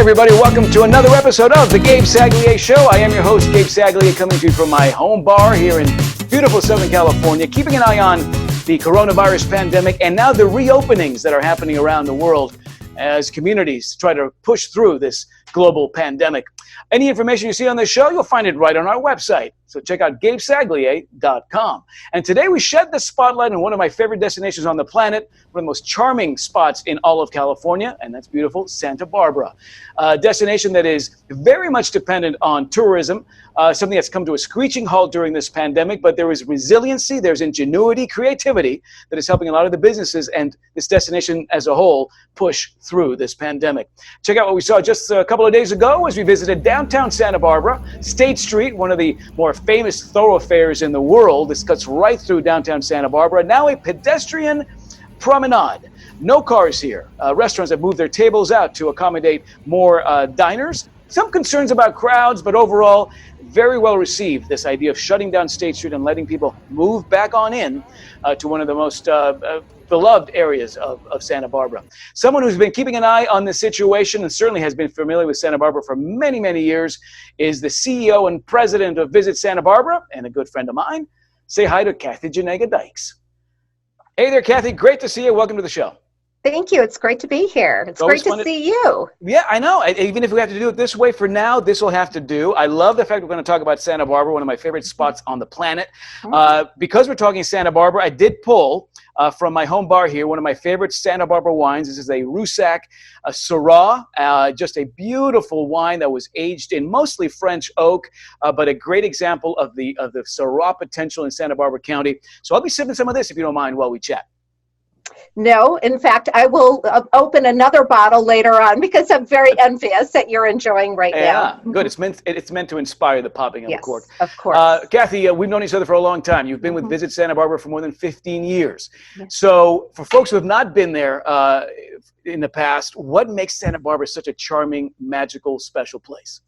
everybody. Welcome to another episode of the Gabe Saglie Show. I am your host, Gabe Saglie, coming to you from my home bar here in beautiful Southern California, keeping an eye on the coronavirus pandemic and now the reopenings that are happening around the world as communities try to push through this global pandemic. Any information you see on this show, you'll find it right on our website. So check out GabeSaglie.com. And today we shed the spotlight on one of my favorite destinations on the planet, one of the most charming spots in all of California, and that's beautiful Santa Barbara. A destination that is very much dependent on tourism, something that's come to a screeching halt during this pandemic, but there is resiliency, there's ingenuity, creativity that is helping a lot of the businesses and this destination as a whole push through this pandemic. Check out what we saw just a couple of days ago as we visited downtown Santa Barbara, State Street, one of the more famous thoroughfares in the world. This cuts right through downtown Santa Barbara. Now a pedestrian promenade. No cars here. Restaurants have moved their tables out to accommodate more diners. Some concerns about crowds, but overall, very well received, this idea of shutting down State Street and letting people move back on in to one of the most beloved areas of Santa Barbara. Someone who's been keeping an eye on the situation and certainly has been familiar with Santa Barbara for many, many years is the CEO and president of Visit Santa Barbara and a good friend of mine. Say hi to Kathy Janega-Dykes. Hey there, Kathy. Great to see you. Welcome to the show. Thank you. It's great to be here. It's great to see you. Yeah, I know. Even if we have to do it this way for now, this will have to do. I love the fact we're going to talk about Santa Barbara, one of my favorite spots on the planet. Because we're talking Santa Barbara, I did pull from my home bar here one of my favorite Santa Barbara wines. This is a Rusac Syrah, just a beautiful wine that was aged in mostly French oak, but a great example of the Syrah potential in Santa Barbara County. So I'll be sipping some of this if you don't mind while we chat. No, in fact, I will open another bottle later on because I'm very envious that you're enjoying right now. Yeah, good. It's meant to inspire the popping of the cork. Of course. Kathy, we've known each other for a long time. You've been with Visit Santa Barbara for more than 15 years. Yes. So for folks who have not been there in the past, what makes Santa Barbara such a charming, magical, special place?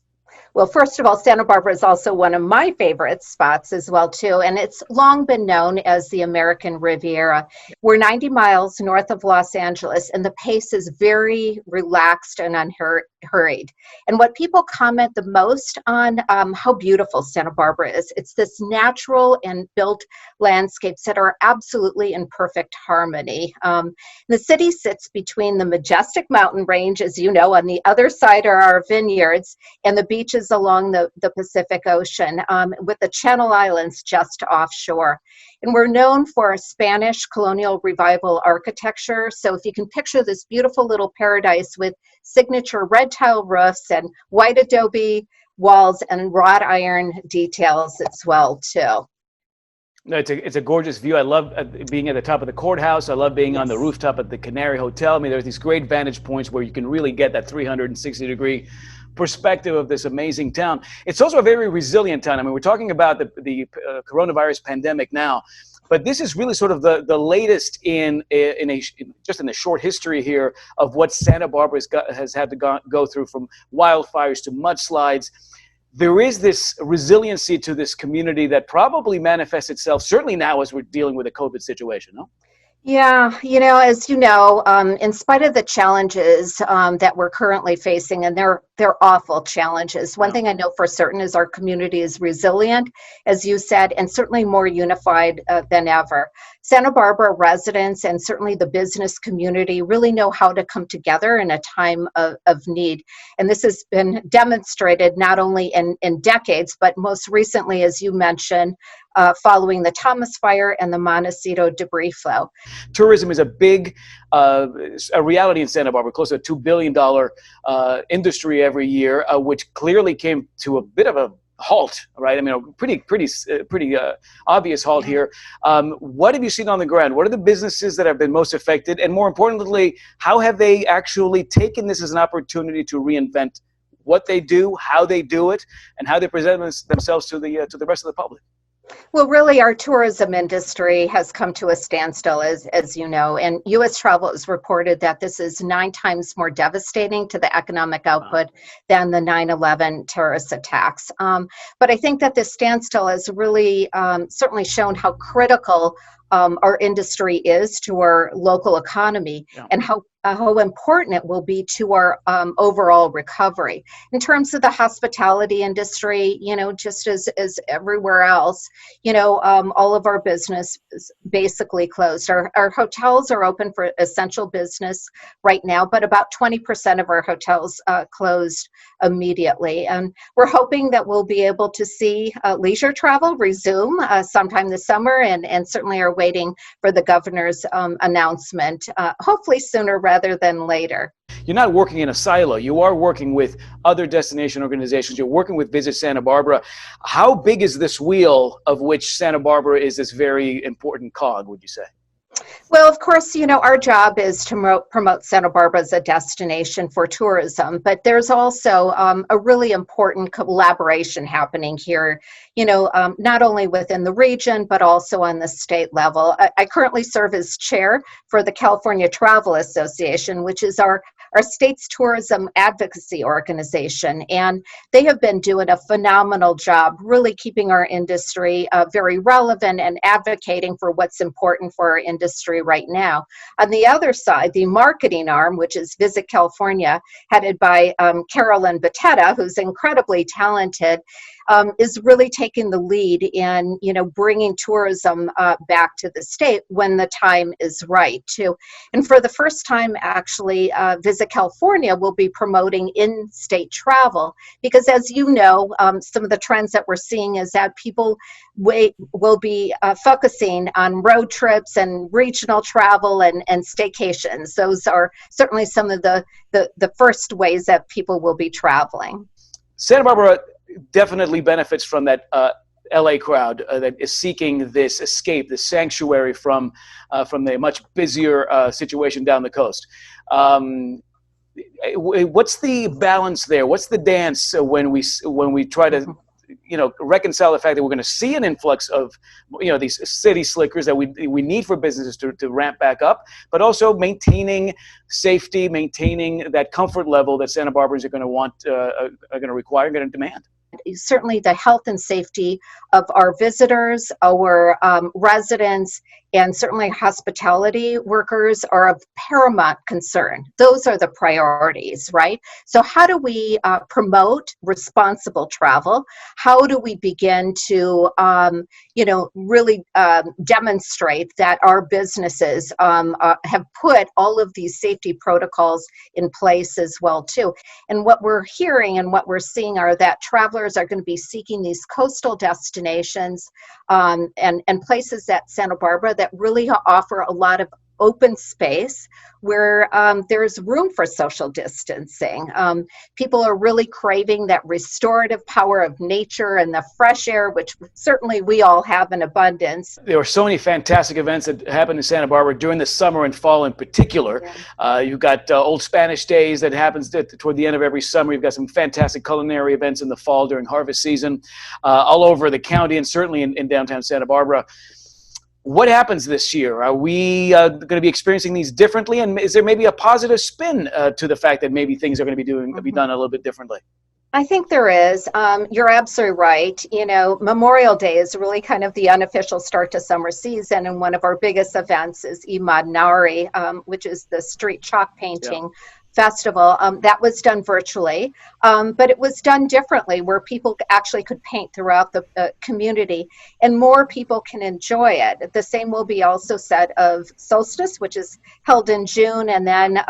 Well, first of all, Santa Barbara is also one of my favorite spots as well, too. And it's long been known as the American Riviera. We're 90 miles north of Los Angeles, and the pace is very relaxed and unhurried. And what people comment the most on how beautiful Santa Barbara is, it's this natural and built landscapes that are absolutely in perfect harmony. The city sits between the majestic mountain range, as you know, on the other side are our vineyards, and the beaches along the Pacific Ocean, with the Channel Islands just offshore. And we're known for Spanish colonial revival architecture. So if you can picture this beautiful little paradise with signature red tile roofs and white adobe walls and wrought iron details as well, too. No, it's a gorgeous view. I love being at the top of the courthouse. I love being on the rooftop at the Canary Hotel. I mean, there's these great vantage points where you can really get that 360-degree perspective of this amazing town. It's also a very resilient town. I mean, we're talking about the coronavirus pandemic now, but this is really sort of the latest in the short history here of what Santa Barbara has had to go through, from wildfires to mudslides. There is this resiliency to this community that probably manifests itself, certainly now as we're dealing with a COVID situation, no? Yeah, as you know, in spite of the challenges that we're currently facing, and they're awful challenges, one thing I know for certain is our community is resilient, as you said, and certainly more unified than ever. Santa Barbara residents and certainly the business community really know how to come together in a time of need. And this has been demonstrated not only in decades, but most recently, as you mentioned, following the Thomas Fire and the Montecito debris flow. Tourism is a big a reality in Santa Barbara, close to a $2 billion industry every year, which clearly came to a bit of a halt, right? I mean, a pretty obvious halt here. What have you seen on the ground? What are the businesses that have been most affected? And more importantly, how have they actually taken this as an opportunity to reinvent what they do, how they do it, and how they present themselves to the rest of the public? Well, really, our tourism industry has come to a standstill, as you know, and U.S. Travel has reported that this is 9 times more devastating to the economic output than the 9/11 terrorist attacks. But I think that this standstill has really certainly shown how critical our industry is to our local economy, and how how important it will be to our overall recovery. In terms of the hospitality industry, just as everywhere else, all of our business is basically closed. Our hotels are open for essential business right now, but about 20% of our hotels closed immediately. And we're hoping that we'll be able to see leisure travel resume sometime this summer, and certainly are waiting for the governor's announcement, hopefully sooner rather than later. You're not working in a silo. You are working with other destination organizations. You're working with Visit Santa Barbara. How big is this wheel of which Santa Barbara is this very important cog, would you say? Well, of course, our job is to promote Santa Barbara as a destination for tourism, but there's also a really important collaboration happening here, not only within the region, but also on the state level. I currently serve as chair for the California Travel Association, which is our state's tourism advocacy organization, and they have been doing a phenomenal job really keeping our industry very relevant and advocating for what's important for our industry right now. On the other side, the marketing arm, which is Visit California, headed by Carolyn Batetta, who's incredibly talented, is really taking the lead in, bringing tourism back to the state when the time is right, too. And for the first time, actually, Visit California will be promoting in-state travel because, as you know, some of the trends that we're seeing is that people will be focusing on road trips and regional travel and staycations. Those are certainly some of the first ways that people will be traveling. Santa Barbara definitely benefits from that LA crowd that is seeking this escape, this sanctuary from the much busier situation down the coast. What's the balance there? What's the dance when we try to reconcile the fact that we're going to see an influx of these city slickers that we need for businesses to ramp back up, but also maintaining safety, maintaining that comfort level that Santa Barbara's are going to want, are going to require, going to demand? Certainly the health and safety of our visitors, our residents, and certainly hospitality workers are of paramount concern. Those are the priorities, right? So how do we promote responsible travel? How do we begin to, really demonstrate that our businesses have put all of these safety protocols in place as well, too? And what we're hearing and what we're seeing are that travelers are going to be seeking these coastal destinations and places at Santa Barbara that really offer a lot of open space where there's room for social distancing. People are really craving that restorative power of nature and the fresh air, which certainly we all have in abundance. There are so many fantastic events that happen in Santa Barbara during the summer and fall in particular. Yeah. You've got Old Spanish Days that happens toward the end of every summer. You've got some fantastic culinary events in the fall during harvest season all over the county and certainly in downtown Santa Barbara. What happens this year? Are we going to be experiencing these differently? And is there maybe a positive spin to the fact that maybe things are going to be done a little bit differently? I think there is. You're absolutely right. Memorial Day is really kind of the unofficial start to summer season. And one of our biggest events is Imaginary, which is the street chalk painting. Yeah. Festival that was done virtually, but it was done differently where people actually could paint throughout the community and more people can enjoy it. The same will be also said of Solstice, which is held in June, and then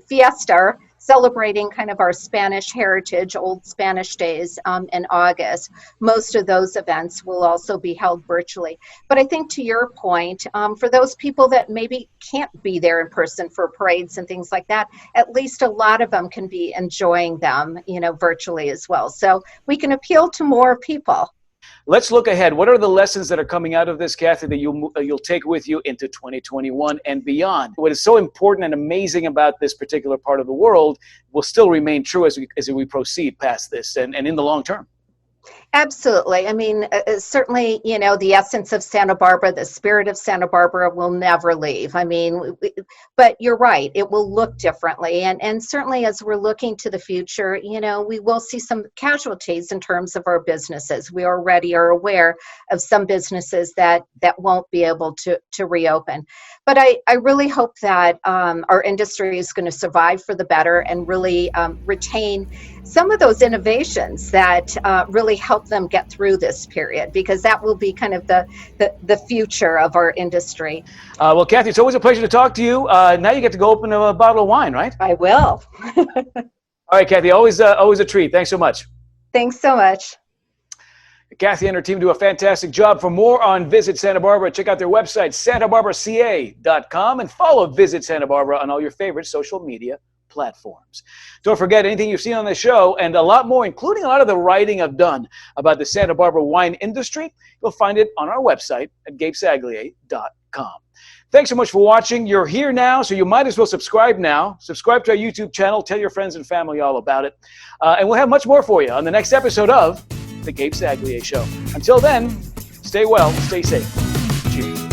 Fiesta, celebrating kind of our Spanish heritage, Old Spanish Days in August. Most of those events will also be held virtually. But I think to your point, for those people that maybe can't be there in person for parades and things like that, at least a lot of them can be enjoying them, virtually as well. So we can appeal to more people. Let's look ahead. What are the lessons that are coming out of this, Kathy, that you'll take with you into 2021 and beyond? What is so important and amazing about this particular part of the world will still remain true as we proceed past this and in the long term. Absolutely. I mean, certainly, the essence of Santa Barbara, the spirit of Santa Barbara will never leave. I mean, but you're right, it will look differently. And certainly as we're looking to the future, we will see some casualties in terms of our businesses. We already are aware of some businesses that won't be able to reopen. But I really hope that our industry is going to survive for the better and really retain some of those innovations that really help them get through this period, because that will be kind of the future of our industry. Well, Kathy, it's always a pleasure to talk to you. Now you get to go open a bottle of wine, right? I will. All right, Kathy, always a treat. Thanks so much. Thanks so much. Kathy and her team do a fantastic job. For more on Visit Santa Barbara, check out their website, santabarbaraca.com, and follow Visit Santa Barbara on all your favorite social media platforms. Don't forget, anything you've seen on the show and a lot more, including a lot of the writing I've done about the Santa Barbara wine industry, you'll find it on our website at GabeSaglie.com. Thanks so much for watching. You're here now, so you might as well subscribe now. Subscribe to our YouTube channel. Tell your friends and family all about it. And we'll have much more for you on the next episode of The Gabe Saglie Show. Until then, stay well, stay safe. Cheers.